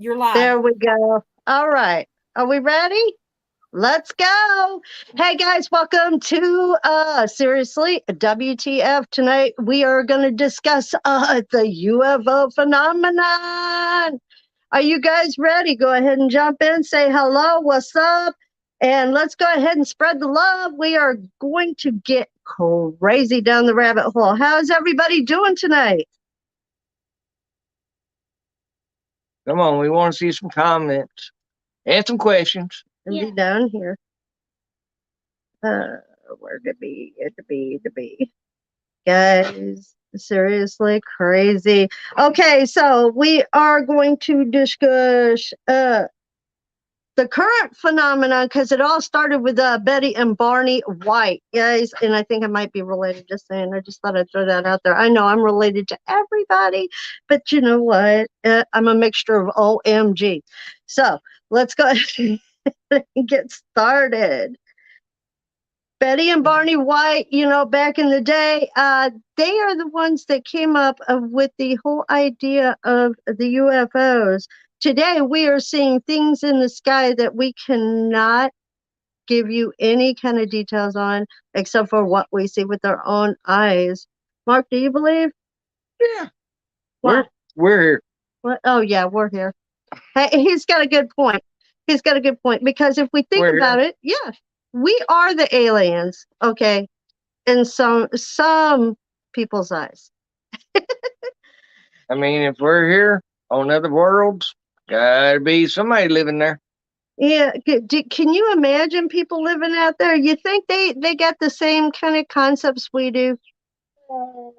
You're live. There we go. All right. Are we ready? Let's go. Hey guys, welcome to seriously WTF. Tonight we are going to discuss the UFO phenomenon. Are you guys ready? Go ahead and jump in, say hello, what's up? And let's go ahead and spread the love. We are going to get crazy down the rabbit hole. How's everybody doing tonight? Come on, we want to see some comments and some questions. And be down here. Uh, where to be? To be. Guys, seriously crazy. Okay, so we are going to discuss the current phenomenon because it all started with Betty and Barney White, guys, and I think I might be related. Just saying, I just thought I'd throw that out there. I know I'm related to everybody, but you know what? I'm a mixture of OMG. So let's go ahead and get started. Betty and Barney White, back in the day, they are the ones that came up with the whole idea of the UFOs. Today, we are seeing things in the sky that we cannot give you any kind of details on, except for what we see with our own eyes. Mark, do you believe? Yeah, What? we're here. What? Oh, yeah, we're here. Hey, he's got a good point. He's got a good point because if we think about it, yeah, we are the aliens, okay, in some people's eyes. I mean, if we're here on other worlds, gotta be somebody living there. Yeah, can you imagine people living out there? You think they got the same kind of concepts we do? No.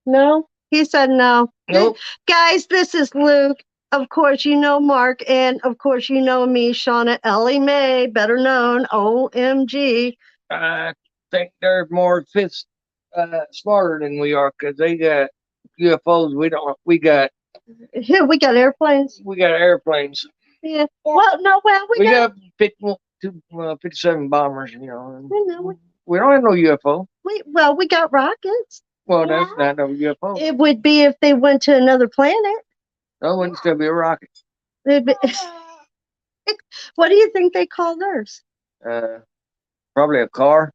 No? He said no. Nope. Guys, this is Luke. Of course, you know Mark, and of course, you know me, Shawna Ellie Mae, better known, OMG. I think they're more smarter than we are because they got UFOs. We don't. Here, we got airplanes. We got airplanes. Yeah. Well, no, we got 57 bombers. I know. We don't have no UFO. We got rockets. Well, that's not no UFO. It would be if they went to another planet. No, it wouldn't still be a rocket. What do you think they call theirs? Probably a car.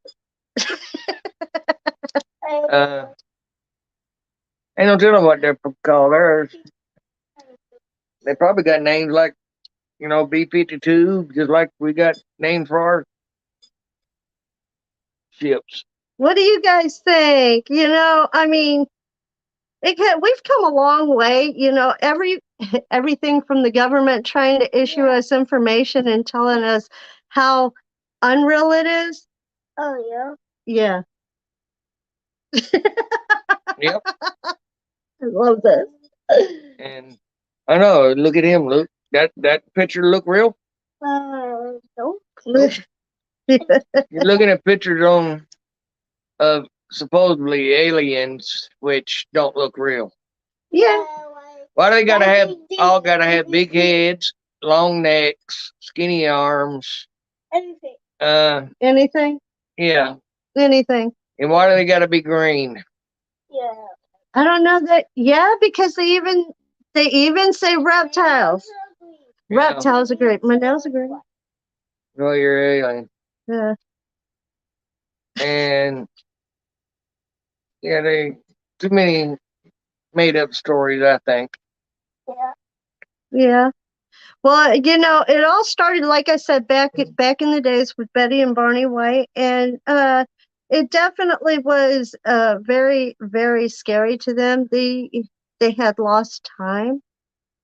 Ain't no telling what they're called theirs. They probably got names like, B-52, just like we got names for our ships. What do you guys think? I mean, we've come a long way. Everything from the government trying to issue us information and telling us how unreal it is. Oh yeah. Yeah. Yep. I love this. And I know. Look at him. Look that picture. Look real. Nope. You're looking at pictures of supposedly aliens, which don't look real. Yeah. Why do they gotta have big heads, long necks, skinny arms? Anything. Anything? Yeah. Anything. And why do they gotta be green? Yeah. I don't know that. Yeah, because they even say reptiles. Yeah. Reptiles are great. My nails are green. Well, you're alien. Yeah. And yeah, they too many made up stories, I think. Yeah. Yeah. Well, it all started, like I said, back in the days with Betty and Barney White, and it definitely was very, very scary to them. They had lost time.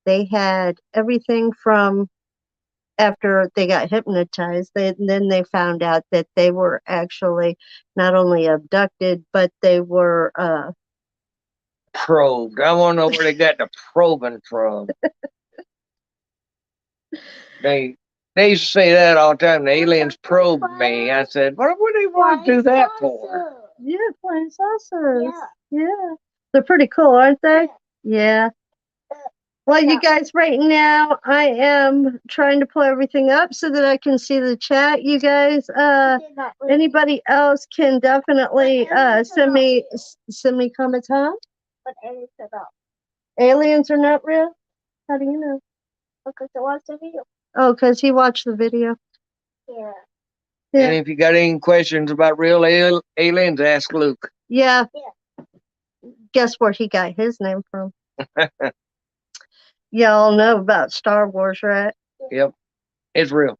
They had everything from after they got hypnotized. Then they found out that they were actually not only abducted, but they were probed. I want to know where they got the probing from. They used to say that all the time. The aliens probed me. I said, what would they want to do that for? Yeah, flying saucers. Yeah. They're pretty cool, aren't they? Yeah. Well, you guys, right now, I am trying to pull everything up so that I can see the chat. You guys, anybody else can definitely send me comments, huh? But aliens are not real. Aliens are not real? How do you know? Because I watched the video. Oh, because he watched the video. Yeah. And if you got any questions about real aliens, ask Luke. Yeah. Guess where he got his name from? Y'all know about Star Wars, right? Yep. It's real.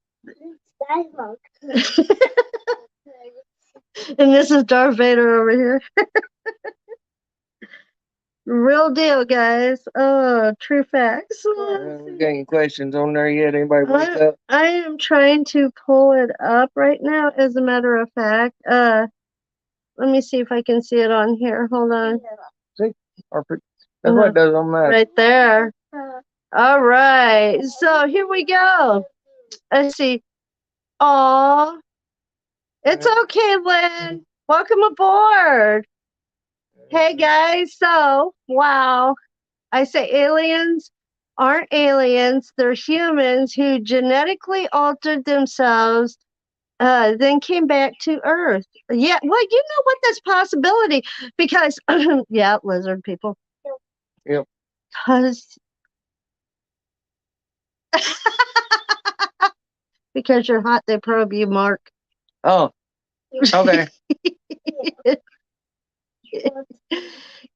And this is Darth Vader over here. Real deal, guys. Oh, true facts. Got any questions on there yet? Anybody wake up? I am trying to pull it up right now, as a matter of fact. Let me see if I can see it on here. Hold on. See? That's what it does on mine. Right there. All right. So here we go. Let's see. Aw. It's okay, Lynn. Welcome aboard. Hey, guys. So, wow. I say aliens aren't aliens. They're humans who genetically altered themselves, then came back to Earth. Yeah, well, you know what? That's possibility because, yeah, lizard people. Yep. Because you're hot, they probe you, Mark. Oh, okay.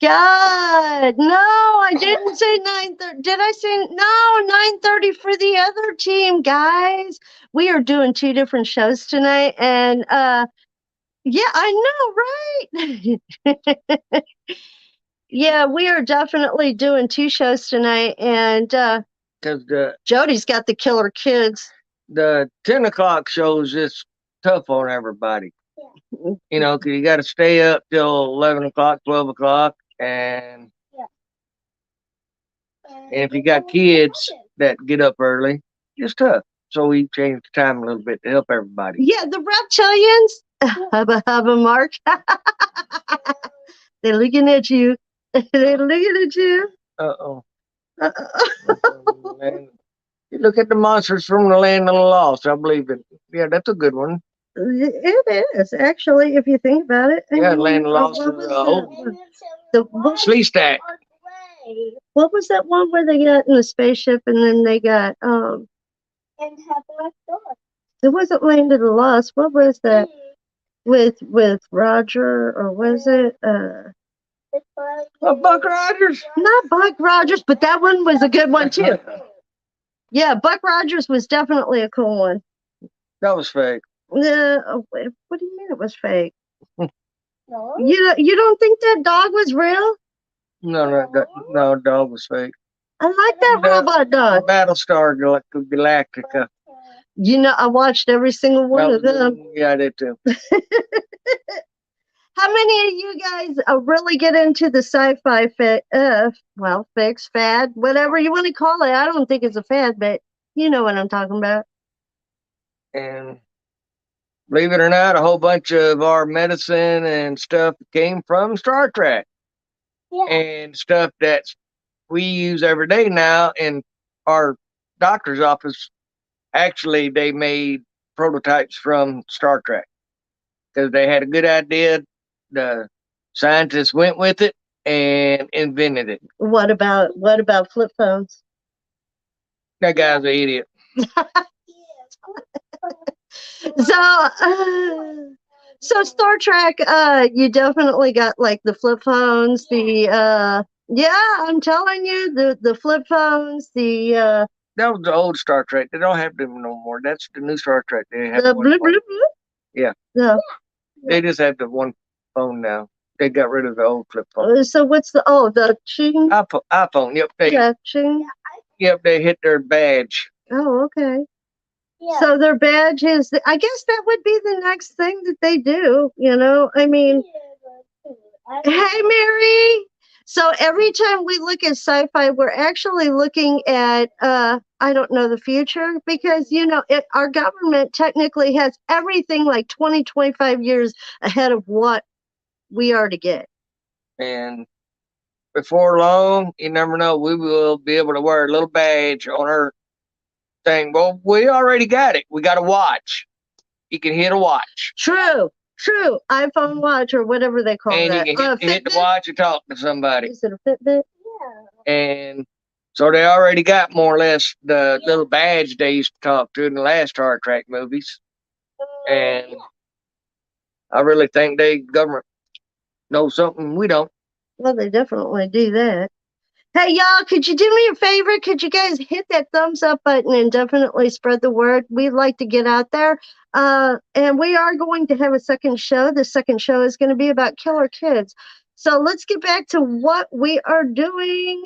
God, no, I didn't say 9:30. Did I say no? 9:30 for the other team, guys. We are doing two different shows tonight, and yeah, I know, right? Yeah, we are definitely doing two shows tonight, and because Jody's got the killer kids. The 10 o'clock show is just tough on everybody. You know, because you got to stay up till 11 o'clock, 12 o'clock, and if you got kids that get up early, it's tough. So we changed the time a little bit to help everybody. Yeah, the reptilians, hubba Mark, they're looking at you. They're looking at you. Uh-oh. You look at the monsters from the land of the lost. I believe it. Yeah, that's a good one. It is, actually, if you think about it. Yeah, land of the lost. The Sleestack. What was that one where they got in the spaceship and then they got and have black doors? It wasn't Land of the Lost. What was that? With Roger, or was it Buck Rogers? Not Buck Rogers, but that one was a good one too. Yeah, Buck Rogers was definitely a cool one. That was fake. What do you mean it was fake? No. You don't think that dog was real? No, dog was fake. I like that robot dog. Battlestar Galactica. You know, I watched every single one of them. Yeah, I did too. How many of you guys really get into the sci-fi fix, fad, whatever you want to call it? I don't think it's a fad, but you know what I'm talking about. And believe it or not, a whole bunch of our medicine and stuff came from Star Trek. Yeah. And stuff that we use every day now in our doctor's office. Actually, they made prototypes from Star Trek because they had a good idea. The scientists went with it and invented it. What about flip phones? That guy's an idiot. So Star Trek, you definitely got like the flip phones, the yeah, I'm telling you, the flip phones, the that was the old Star Trek. They don't have them no more. That's the new Star Trek. They have the blue, blue, blue. Yeah. Yeah. They just have the one phone now. They got rid of the old flip phone. So what's the Ching? iPhone. Yep. Ching. Yep. They hit their badge. Oh, okay. Yeah. So their badge is, I guess that would be the next thing that they do. You know, I mean, hey, Mary. So every time we look at sci-fi, we're actually looking at, I don't know, the future, because, you know, our government technically has everything like 20, 25 years ahead of what we are to get. And before long, you never know, we will be able to wear a little badge on our thing. Well, we already got it. We got a watch. You can hit a watch. True. iPhone watch or whatever they call and that. And you can hit the watch and talk to somebody. Is it a Fitbit? Yeah. And So they already got more or less the little badge they used to talk to in the last Star Trek movies. And I really think they government knows something we don't. Well, they definitely do that. Hey, y'all, could you do me a favor? Could you guys hit that thumbs up button and definitely spread the word? We'd like to get out there. And we are going to have a second show. The second show is going to be about killer kids. So let's get back to what we are doing.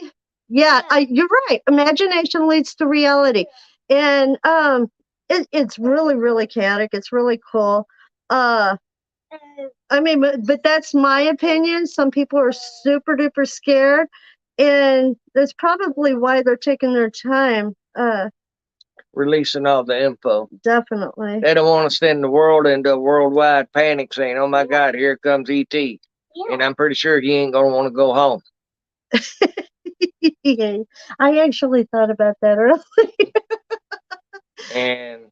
Yeah, you're right. Imagination leads to reality. And it's really, really chaotic. It's really cool. Uh, I mean, but that's my opinion. Some people are super duper scared, and that's probably why they're taking their time. Releasing all the info. Definitely. They don't want to send the world into a worldwide panic saying, oh my God, here comes ET. And I'm pretty sure he ain't going to want to go home. Yeah, I actually thought about that earlier. And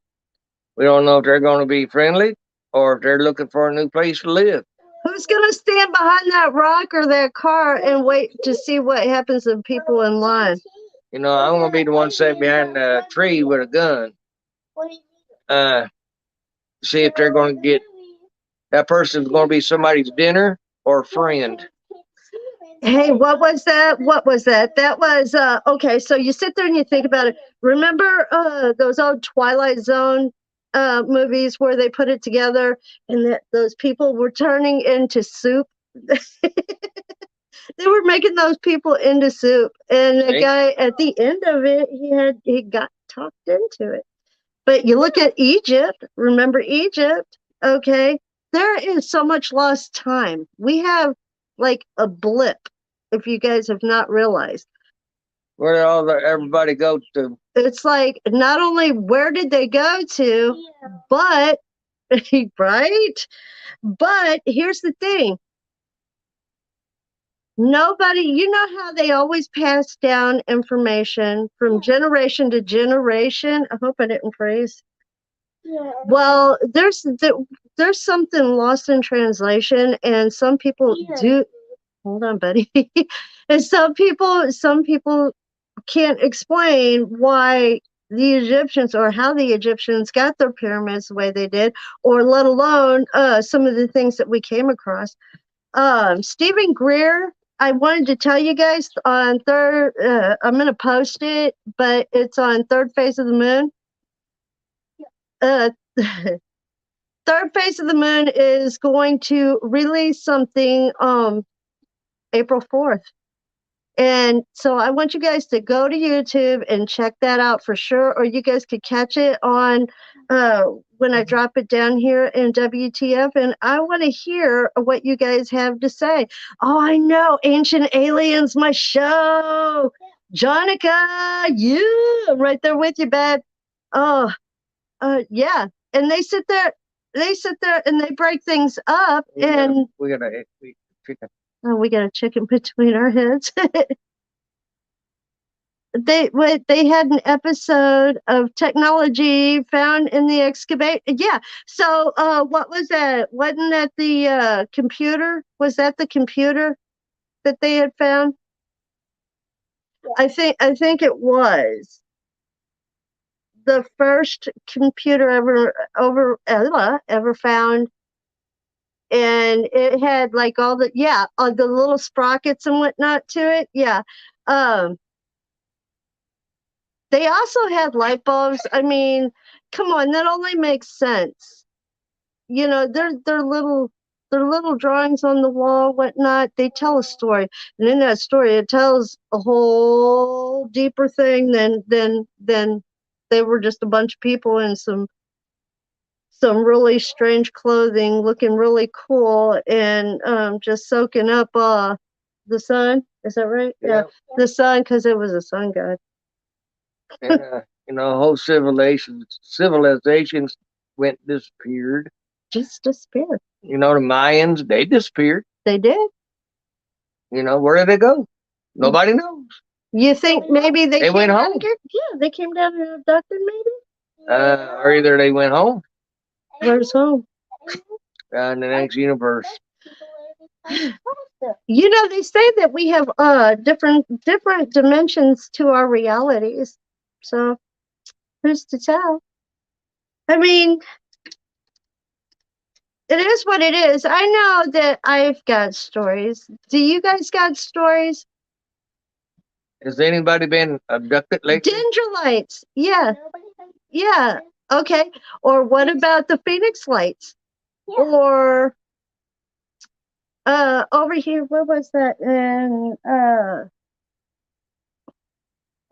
we don't know if they're going to be friendly or if they're looking for a new place to live. Who's going to stand behind that rock or that car and wait to see what happens to people in line? You know, I'm going to be the one sitting behind a tree with a gun. See if they're going to get that person's going to be somebody's dinner or friend. Hey, what was that? What was that? That was okay. So you sit there and you think about it. Remember those old Twilight Zone movies where they put it together and that those people were turning into soup? They were making those people into soup, and the guy at the end of it, he got talked into it. But you look at Egypt. Remember Egypt? Okay, there is so much lost time. We have like a blip. If you guys have not realized, where did everybody go to? It's like not only where did they go to, but right. But here's the thing. Nobody, you know how they always pass down information from generation to generation. I hope I didn't freeze. Well, there's something lost in translation, and some people do. Hold on, buddy. And some people can't explain why the Egyptians or how the Egyptians got their pyramids the way they did, or let alone some of the things that we came across. Stephen Greer, I wanted to tell you guys on third. I'm going to post it, but it's on Third Phase of the Moon. Third Phase of the Moon is going to release something April 4th. And so I want you guys to go to YouTube and check that out for sure, or you guys could catch it on when I drop it down here in WTF. And I want to hear what you guys have to say. Oh, I know, Ancient Aliens, my show. Jonica, you, I'm right there with you, babe. Oh, yeah. And they sit there and they break things up. And we got a chicken. Oh, we got a chicken between our heads. They had an episode of technology found in the excavate. Yeah. So what was that? Wasn't that the computer? Was that the computer that they had found? I think it was the first computer ever found, and it had like all the little sprockets and whatnot to it. Yeah. Um, They also had light bulbs. I mean, come on, that only makes sense. You know, they're little drawings on the wall, whatnot. They tell a story, and in that story, it tells a whole deeper thing than they were just a bunch of people in some really strange clothing, looking really cool, and just soaking up the sun. Is that right? Yeah, the sun, because it was a sun god. And, whole civilizations disappeared. Just disappeared. The Mayans, they disappeared. They did. Where did they go? Nobody knows. You think maybe they went home? Yeah, they came down and abducted, maybe. Or either they went home. Where's home? In the next universe. You know, they say that we have different dimensions to our realities. So who's to tell? I mean, it is what it is. I know that I've got stories. Do you guys got stories? Has anybody been abducted lately? Dendrolites. Yeah. Yeah. Okay. Or what about the Phoenix lights? Or over here, what was that? And I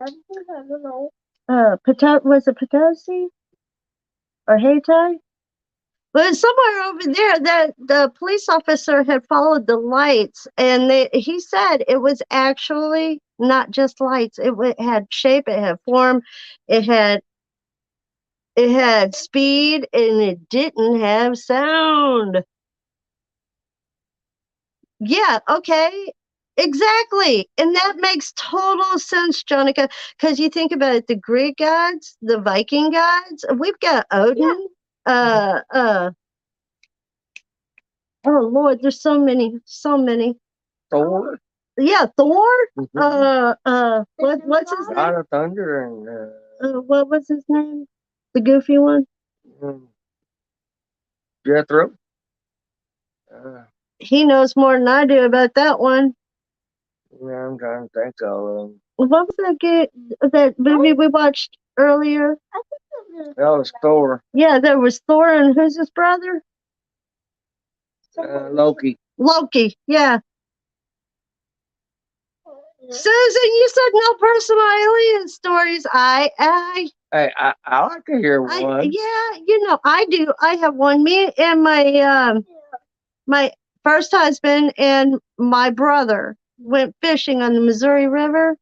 don't know. Was it Potosi or Hayti? But somewhere over there, that the police officer had followed the lights, and he said it was actually not just lights. It had shape, it had form, it had speed, and it didn't have sound. Yeah, okay. Exactly. And that makes total sense, Jonica, because you think about it, the Greek gods, the Viking gods, we've got Odin, oh Lord, there's so many, so many. Thor. Yeah, Thor. What's his God name? of Thunder and What was his name? The goofy one. um, Jethro. Uh, He knows more than I do about that one. yeah, I'm trying to think of them. What was that movie we watched earlier? That was Thor. Yeah, there was Thor, and who's his brother? Loki. Loki. Yeah. Susan, you said no personal alien stories. Hey, I like to hear one. Yeah, you know, I do. I have one. Me and my first husband and my brother went fishing on the Missouri River,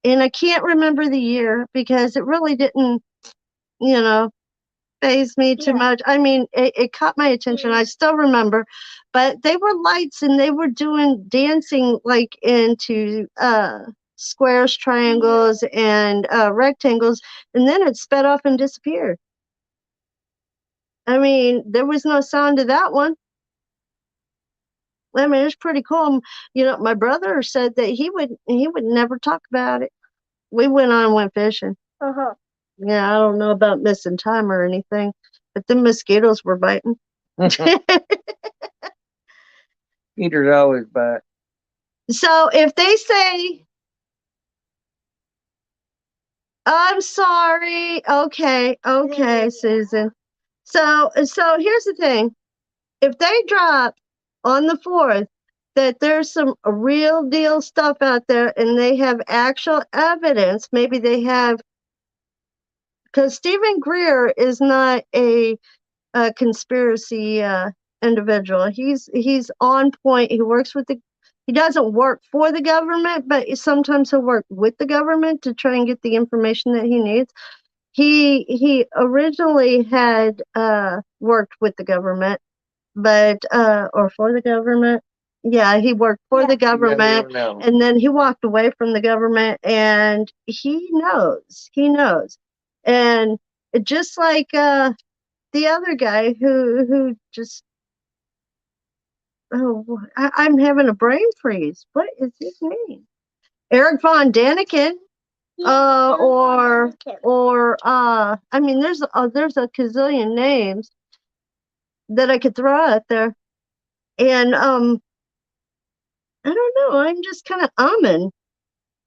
and I can't remember the year because it really didn't, you know, phase me too much. I mean, it caught my attention. I still remember, but they were lights and they were doing dancing like into squares, triangles, and rectangles, and then it sped off and disappeared. I mean, there was no sound to that one. I mean, it's pretty cool. You know, my brother said that he would never talk about it. We went on and went fishing. Yeah, I don't know about missing time or anything, but the mosquitoes were biting. Peter's always back. So if they say, I'm sorry, okay, Susan. So here's the thing. If they drop on the 4th that there's some real deal stuff out there and they have actual evidence, maybe they have, because Stephen Greer is not a conspiracy individual. He's on point. He doesn't work for the government, but sometimes he'll work with the government to try and get the information that he needs. He originally had worked with the government, but or for the government. Yeah, he worked for the government, and then he walked away from the government, and he knows, and just like the other guy who just, I'm having a brain freeze. What is his name? Eric Von Daniken. I mean, there's a gazillion names that I could throw out there, and I don't know. I'm just kind of umming.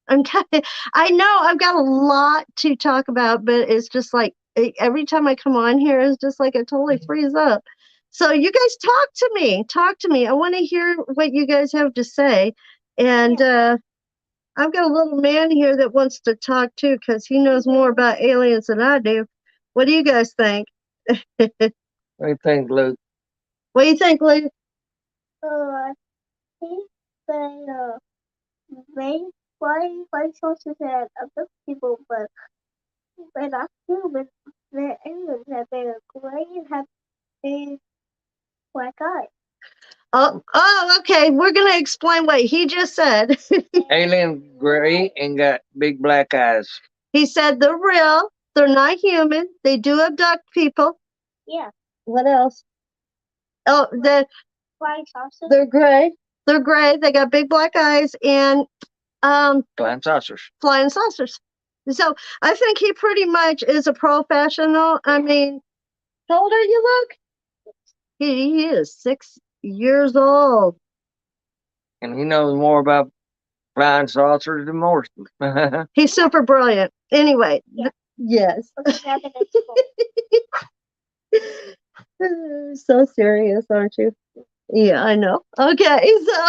I'm kind of, I know I've got a lot to talk about, but it's just like every time I come on here, it's just like I totally freeze up. So you guys talk to me. Talk to me. I want to hear what you guys have to say. And I've got a little man here that wants to talk too because he knows more about aliens than I do. What do you guys think? What do you think, Luke? What do you think, Luke? He said, they, why sources had other people, but they're not human. They're aliens, and they're gray and have big black eyes. Oh, okay. We're going to explain what he just said. Alien gray and got big black eyes. He said they're real. They're not human. They do abduct people. Yeah. What else? Oh, White sauces. they're gray. They're gray. They got big black eyes and Flying saucers. Flying saucers. So I think he pretty much is a professional. I mean, how old are you, Luke? He is 6 years old. And he knows more about flying saucers than most. He's super brilliant. Anyway, yes. So serious, aren't you? Yeah, I know. Okay, so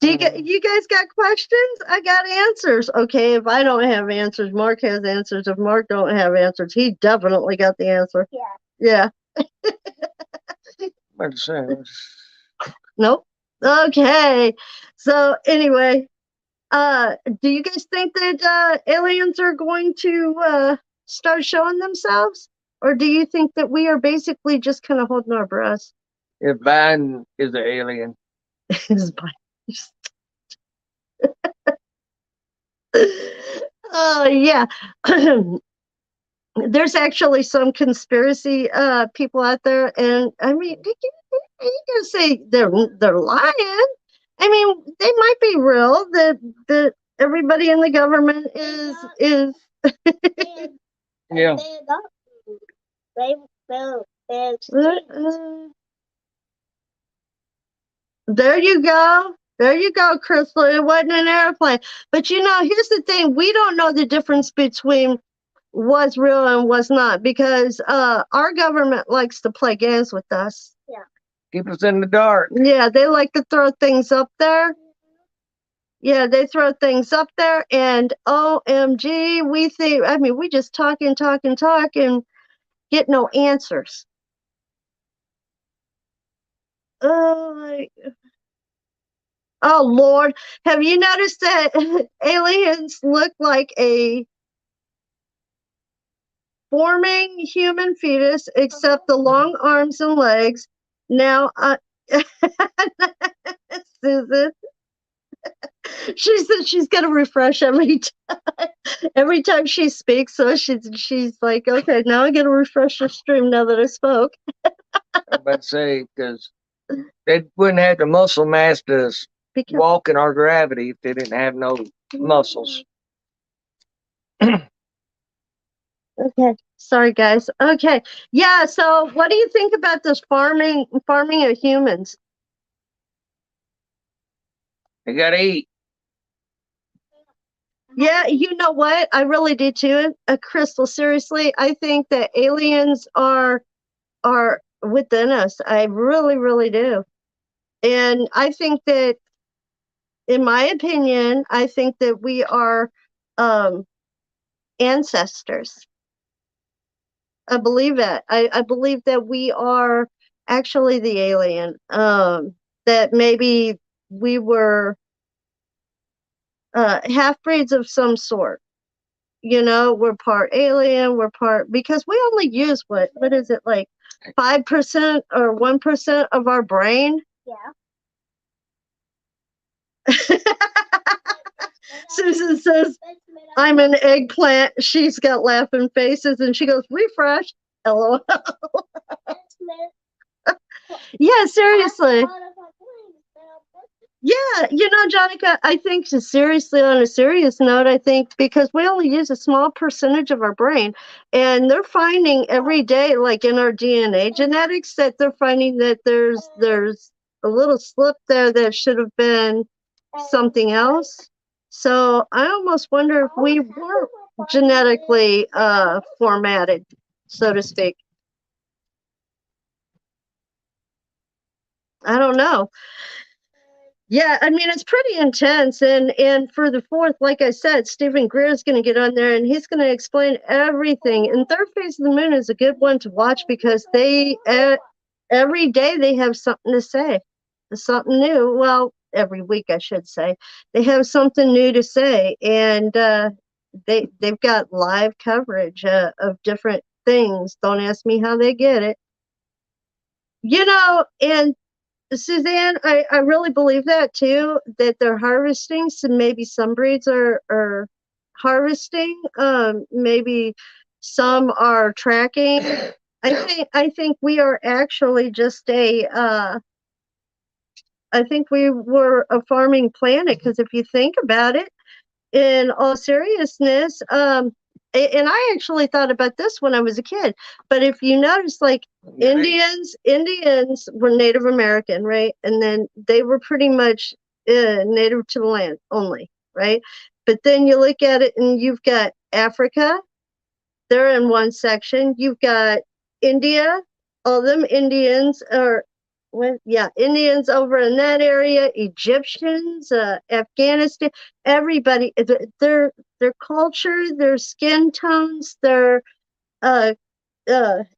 do you guys got questions? I got answers. Okay, if I don't have answers, Mark has answers. If Mark don't have answers, he definitely got the answer. Yeah. What to say? Nope. Okay. So anyway, do you guys think that aliens are going to start showing themselves? Or do you think that we are basically just kind of holding our breaths? If Biden is an alien. Oh, yeah. There's actually some conspiracy people out there, and I mean, you can say they're lying. I mean, they might be real. That everybody in the government is. Yeah. There you go. There you go, Crystal. It wasn't an airplane. But you know, here's the thing. We don't know the difference between what's real and what's not because our government likes to play games with us. Yeah. Keep us in the dark. Yeah, they like to throw things up there. Yeah, they throw things up there and OMG, we think, I mean, we just talk and get no answers. Oh Lord, have you noticed that aliens look like a forming human fetus except the long arms and legs? Now, Susan, she said she's gonna refresh every time she speaks. So she's like, okay, now I gotta refresh the stream now that I spoke. I'm about to say because they wouldn't have the muscle mass to walk in our gravity if they didn't have no muscles. Okay, sorry guys. Okay, yeah. So, what do you think about this farming of humans? They gotta eat. Yeah, you know what? I really do too. Crystal, seriously, I think that aliens are within us. I really, really do. And I think that, in my opinion, I think that we are ancestors. I believe that. I believe that we are actually the alien. That maybe we were half breeds of some sort. You know, we're part alien, we're part because we only use what is it, like 5% or 1% of our brain? Yeah. Susan says, I'm an eggplant. She's got laughing faces and she goes, refresh. LOL. Yeah, seriously. Yeah, you know, Jonica, I think seriously, on a serious note, I think because we only use a small percentage of our brain, and they're finding every day, like in our DNA genetics, that they're finding that there's a little slip there that should have been something else. So I almost wonder if we were genetically formatted, so to speak. I don't know. Yeah, I mean it's pretty intense, and for the fourth, like I said, Stephen Greer is going to get on there and he's going to explain everything. And Third Phase of the Moon is a good one to watch because they every day they have something to say, something new. Well, every week I should say, they have something new to say, and they've got live coverage of different things. Don't ask me how they get it, you know, and Suzanne, I really believe that too, that they're harvesting. So maybe some breeds are harvesting. Maybe some are tracking. I think we are actually just I think we were a farming planet because if you think about it, in all seriousness, and I actually thought about this when I was a kid. But if you notice, like Indians were Native American, right? And then they were pretty much native to the land only, right? But then you look at it, and you've got Africa. They're in one section. You've got India. All them Indians are, well, yeah, Indians over in that area. Egyptians, Afghanistan. Everybody, their culture, their skin tones, their uh,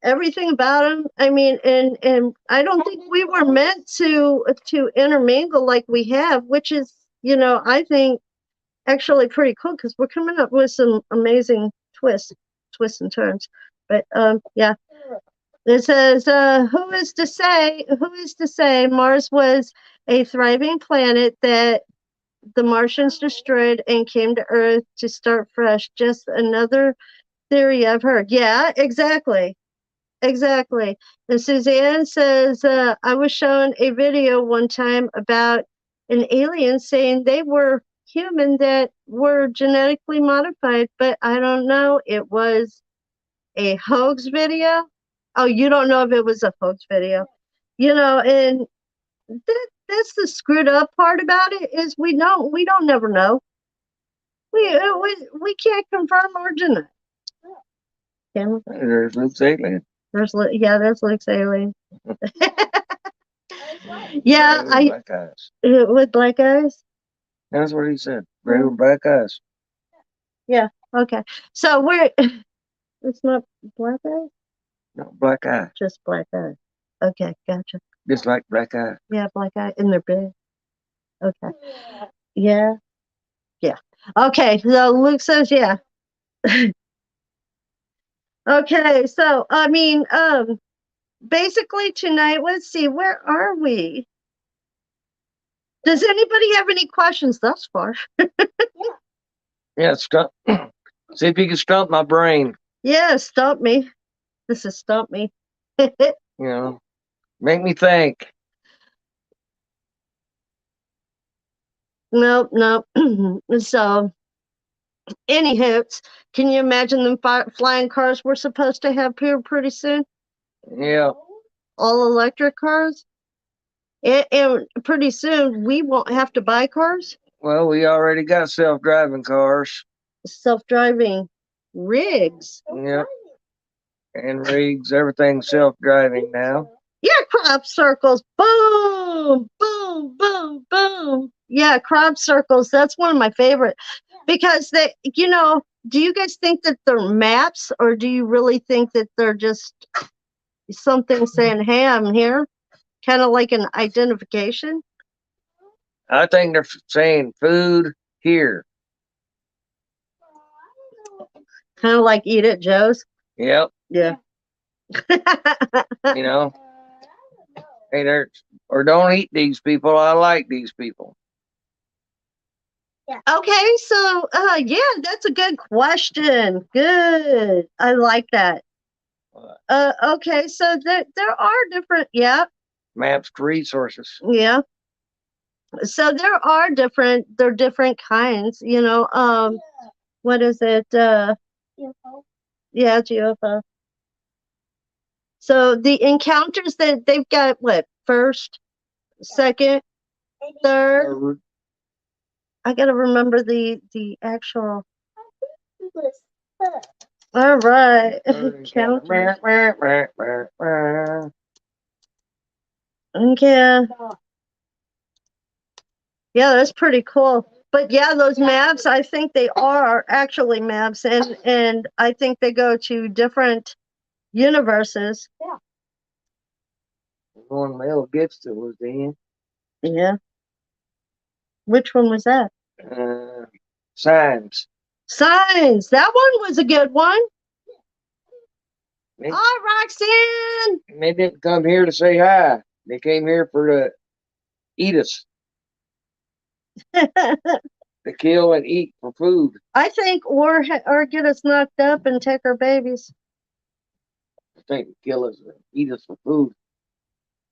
everything about them. I mean, and I don't think we were meant to intermingle like we have, which is, I think actually pretty cool because we're coming up with some amazing twists and turns. But yeah, it says, who is to say Mars was a thriving planet that the Martians destroyed and came to Earth to start fresh? Just another theory I've heard. Yeah, exactly. Exactly. And Suzanne says, I was shown a video one time about an alien saying they were human that were genetically modified, but I don't know. It was a hoax video. Oh, you don't know if it was a hoax video. And that's the screwed up part about it is we don't never know. We can't confirm or deny. Can we? There's Luke's alien. There's Luke's alien. Yeah, Black eyes. With black eyes. That's what he said. Gray with black eyes. Yeah. Okay. So it's not black eyes. No, black eye. Just black eyes. Okay, gotcha. Just like black eye. Yeah, black eye, and they're big. Okay. Yeah. Yeah. Okay. So Luke says, yeah. Okay. So I mean, basically tonight, let's see, where are we? Does anybody have any questions thus far? Yeah, stump. See if you can stump my brain. Yeah, stump me. This is stump me. Make me think. Nope. So, anywho, can you imagine them flying cars we're supposed to have here pretty soon? Yeah. All electric cars? And pretty soon we won't have to buy cars? Well, we already got self-driving cars. Self-driving rigs. Yep. And rigs, everything's self-driving now. Yeah, crop circles. Boom, boom, boom, boom. Yeah, crop circles. That's one of my favorite because do you guys think that they're maps or do you really think that they're just something saying, hey, I'm here? Kind of like an identification? I think they're saying food here. Kind of like eat at Joe's? Yep. Yeah. Hey, or don't eat these people. I like these people. Yeah. Okay, so yeah, that's a good question. Good. I like that. Okay, so there are different, yeah. Maps to resources. Yeah. So there are different kinds, what is it? UFO. Yeah, it's UFO. So the encounters that they've got, what, first, second, third? I gotta remember the actual. All right. Encounters. Okay. Yeah, that's pretty cool. But yeah, those maps, I think they are actually maps, and I think they go to different universes. Yeah. One Mel Gibson was in. Yeah. Which one was that? Signs. Signs. That one was a good one. Hi, Roxanne. They didn't come here to say hi. They came here to eat us. To kill and eat for food. I think, or get us knocked up and take our babies. I think kill us and eat us for food.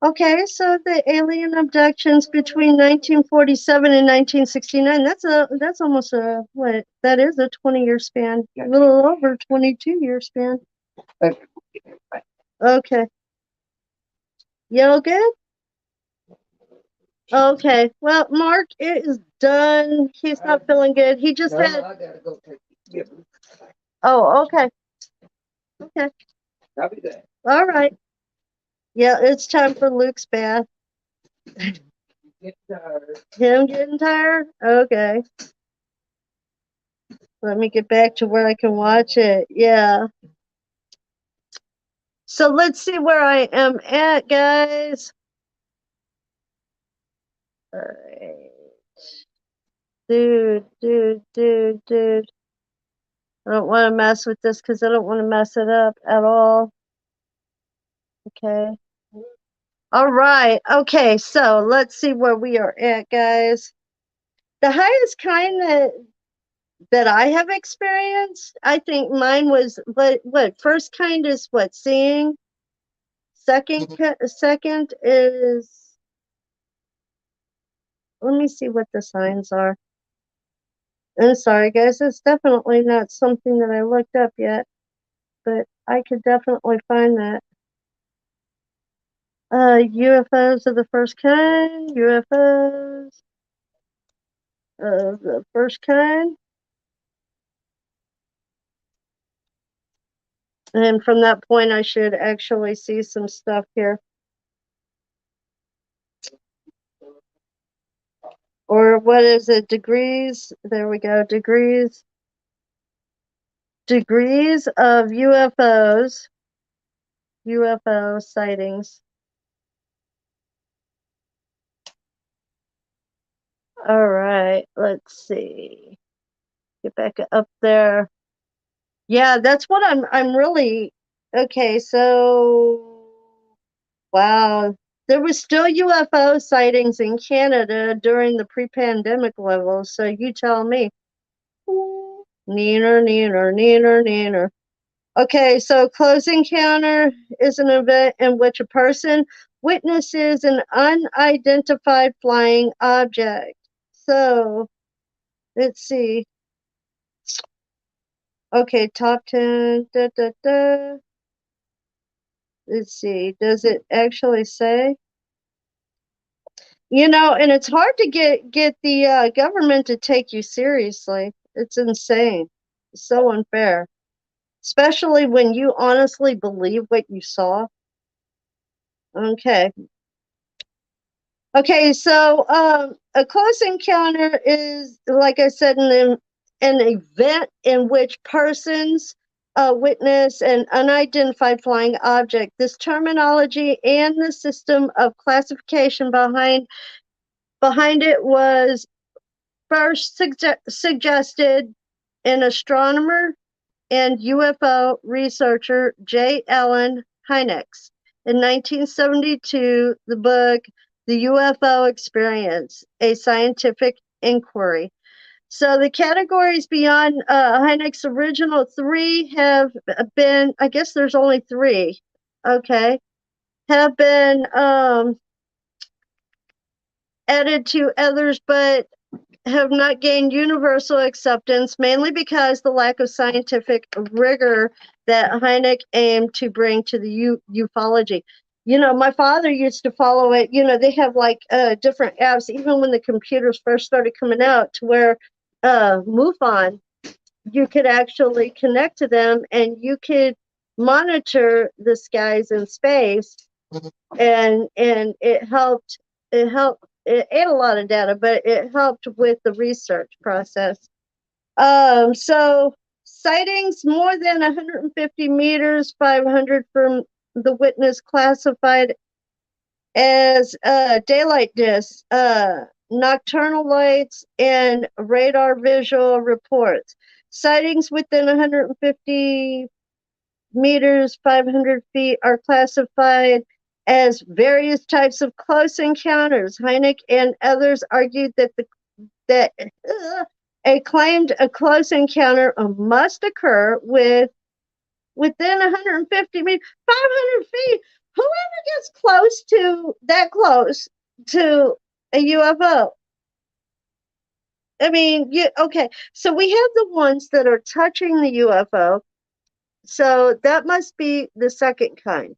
Okay, so the alien abductions between 1947 and 1969, that's almost a, what, that is a 20-year span, a little over 22-year span. Okay. You all good? Okay. Well, Mark is done. He's not feeling good. He just had. I gotta go take. Oh, okay. Okay. Copy that. All right. Yeah, it's time for Luke's bath. Get tired. Him getting tired? Okay. Let me get back to where I can watch it. Yeah. So let's see where I am at, guys. All right. Dude. I don't want to mess with this because I don't want to mess it up at all. Okay. All right. Okay. So let's see where we are at, guys. The highest kind that I have experienced, I think mine was what first kind is what seeing. Second is, let me see what the signs are. I'm sorry, guys. It's definitely not something that I looked up yet, but I could definitely find that. UFOs of the first kind. UFOs of the first kind. And from that point, I should actually see some stuff here. Or what is it? Degrees. There we go. Degrees. Degrees of UFOs. UFO sightings. All right. Let's see. Get back up there. Yeah, that's what I'm really okay, so wow. There was still UFO sightings in Canada during the pre-pandemic levels, so you tell me. Neener. Okay, so close encounter is an event in which a person witnesses an unidentified flying object. So let's see. Okay, top 10. Let's see. Does it actually say? And it's hard to get the government to take you seriously. It's insane. It's so unfair, especially when you honestly believe what you saw. Okay. Okay, so a close encounter is, like I said, an event in which persons witness an unidentified flying object. This terminology and the system of classification behind it was first suggested an astronomer and UFO researcher J. Allen Hynek in 1972, the book The UFO Experience, a Scientific Inquiry. So the categories beyond Hynek's original three have been, I guess there's only three, okay, have been added to others, but have not gained universal acceptance, mainly because the lack of scientific rigor that Hynek aimed to bring to the ufology. My father used to follow it. They have like different apps, even when the computers first started coming out, to where MUFON, you could actually connect to them and you could monitor the skies in space, and it ate a lot of data, but it helped with the research process. So sightings more than 150 meters, 500 from the witness, classified as daylight discs, nocturnal lights, and radar visual reports. Sightings within 150 meters, 500 feet are classified as various types of close encounters. Hynek and others argued that a close encounter must occur within 150 meters, 500 feet. Whoever gets close to a UFO. I mean, okay. So we have the ones that are touching the UFO. So that must be the second kind.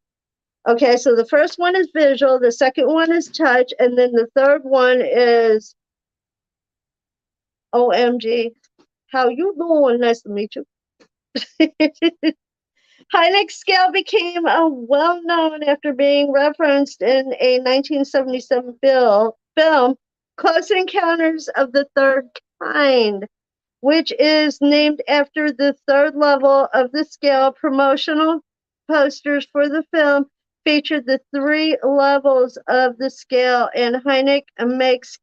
Okay, so the first one is visual, the second one is touch, and then the third one is OMG. How you doing? Nice to meet you. Hynek scale became well known after being referenced in a 1977 film, Close Encounters of the Third Kind, which is named after the third level of the scale. Promotional posters for the film featured the three levels of the scale, and Hynek makes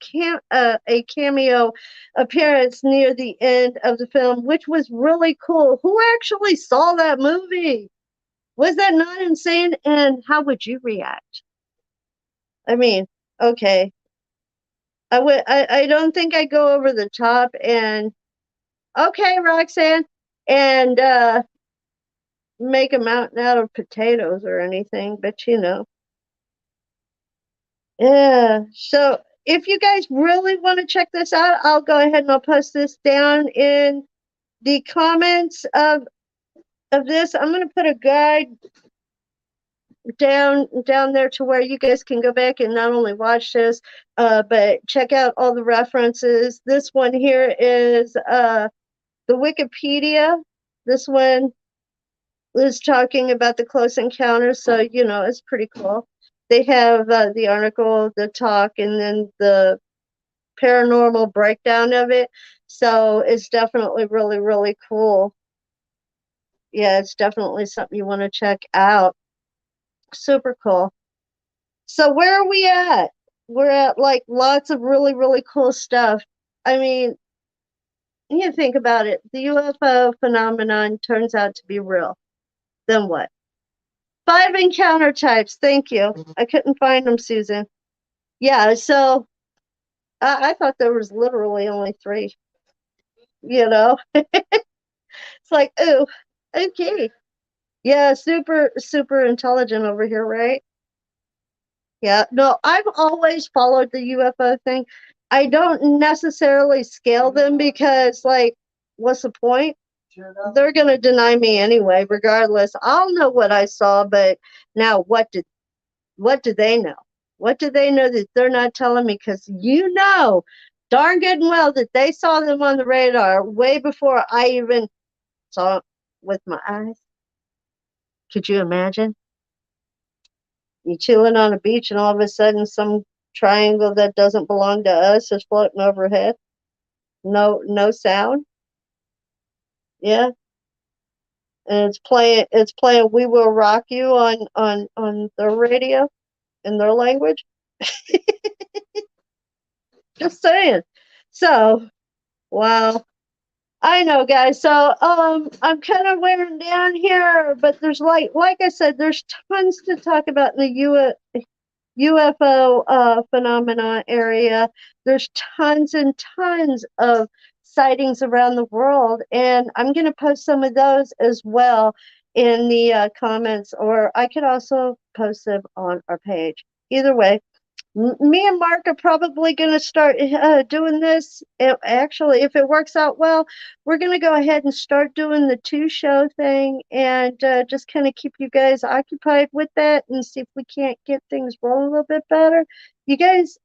a cameo appearance near the end of the film, which was really cool. Who actually saw that movie? Was that not insane? And how would you react? I mean, okay. I don't think I go over the top and okay, Roxanne, and make a mountain out of potatoes or anything, but you know. Yeah. So if you guys really want to check this out, I'll go ahead and I'll post this down in the comments of this. I'm gonna put a guide down there to where you guys can go back and not only watch this, but check out all the references. This one here is the Wikipedia. This one was talking about the close encounters, so you know it's pretty cool. They have the article, the talk, and then the paranormal breakdown of it. So it's definitely really cool. Yeah, it's definitely something you want to check out. Super cool. So where are we at? We're at like lots of really cool stuff. I mean, you think about it, the UFO phenomenon turns out to be real. Then what? 5 encounter types. Thank you. I couldn't find them, Susan. Yeah, so I thought there was literally only 3. You know, it's like, oh, okay. Yeah, super intelligent over here, right? Yeah, no, I've always followed the UFO thing. I don't necessarily scale them because, like, what's the point? They're going to deny me anyway, regardless. I'll know what I saw, but now what do they know? What do they know that they're not telling me? Because you know darn good and well that they saw them on the radar way before I even saw it with my eyes. Could you imagine? You chilling on a beach and all of a sudden some triangle that doesn't belong to us is floating overhead. No sound. Yeah. And it's playing We Will Rock You on their radio in their language. Just saying. So, wow. I know, guys. So, I'm kind of wearing down here, but there's like I said, there's tons to talk about in the UFO phenomena area. There's tons and tons of sightings around the world, and I'm going to post some of those as well in the comments, or I could also post them on our page. Either way, me and Mark are probably going to start doing this. Actually, if it works out well, we're going to go ahead and start doing the 2-show thing and just kind of keep you guys occupied with that and see if we can't get things rolling a little bit better. You guys,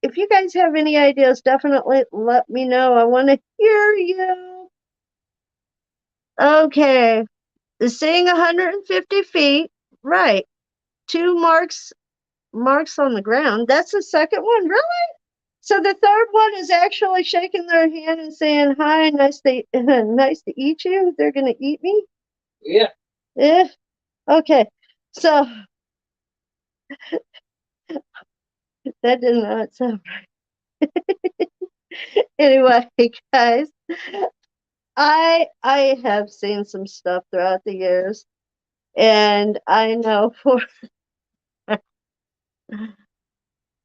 if you guys have any ideas, definitely let me know. I want to hear you. Okay, seeing 150 feet, right? 2 marks on the ground. That's the second one, really? So the third one is actually shaking their hand and saying, "Hi, nice to nice to eat you." They're gonna eat me. Yeah. Yeah. Okay. So that did not sound right. Anyway, guys, I have seen some stuff throughout the years, and I know for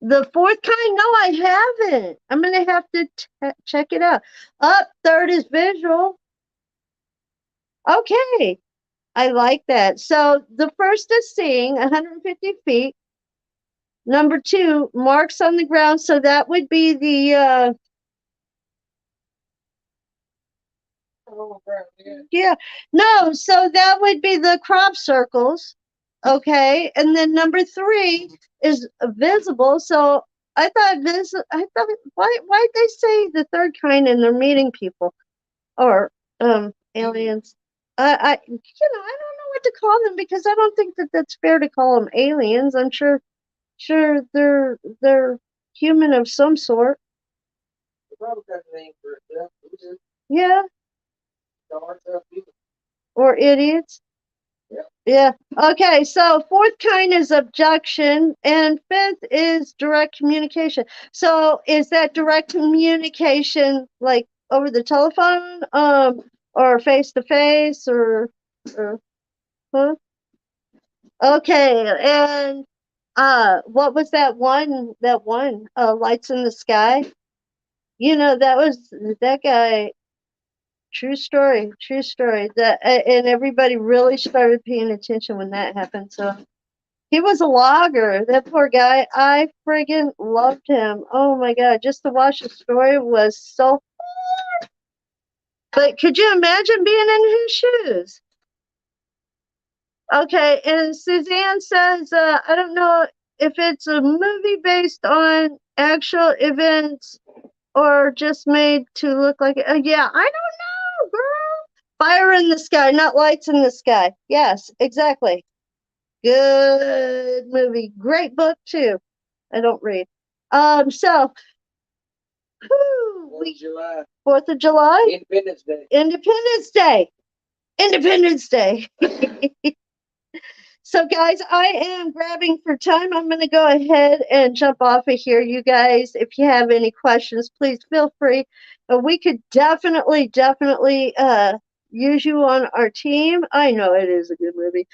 the fourth kind. No, I haven't. I'm gonna have to check it out. Up third is visual. Okay. I like that. So the first is seeing 150 feet. Number two, marks on the ground. So that would be the yeah. No, so that would be the crop circles. Okay. And then number three is visible. So I thought why'd they say the third kind and they're meeting people or aliens? I you know, I don't know what to call them because I don't think that that's fair to call them aliens. I'm sure they're human of some sort. Yeah, or idiots. Yeah. Okay. So fourth kind is objection, and fifth is direct communication. So is that direct communication like over the telephone, or face to face, or huh? Okay. And what was that one? That one, lights in the sky. You know, that was that guy. True story. True story. That and everybody really started paying attention when that happened. So. He was a logger. That poor guy. I friggin' loved him. Oh my god, just to watch the story was so. But could you imagine being in his shoes? Okay, and Suzanne says, I don't know if it's a movie based on actual events or just made to look like it. Yeah, I don't know, girl. Fire in the sky, not lights in the sky. Yes, exactly. Good movie. Great book too. I don't read. So whew, July. 4th of July. Independence Day. Independence Day. Independence Day. So guys, I am grabbing for time. I'm going to go ahead and jump off of here. You guys, if you have any questions, please feel free. We could definitely use you on our team. I know it is a good movie.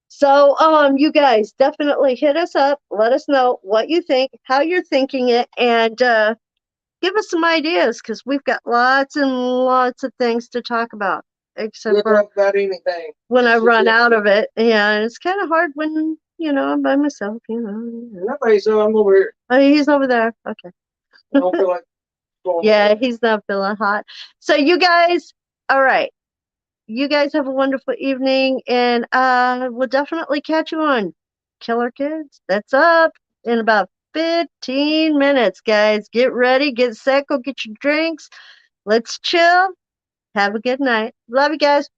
So, you guys definitely hit us up. Let us know what you think, how you're thinking it, and give us some ideas because we've got lots and lots of things to talk about. Except we'll for talk about anything when I run out of it. Yeah, and it's kind of hard when I'm by myself. Nobody, so I'm over here. Oh, he's over there. Okay. I don't feel like yeah, he's not feeling hot. So you guys, all right. You guys have a wonderful evening, and we'll definitely catch you on Killer Kids. That's up in about 15 minutes, guys. Get ready, get set, go get your drinks. Let's chill. Have a good night. Love you guys.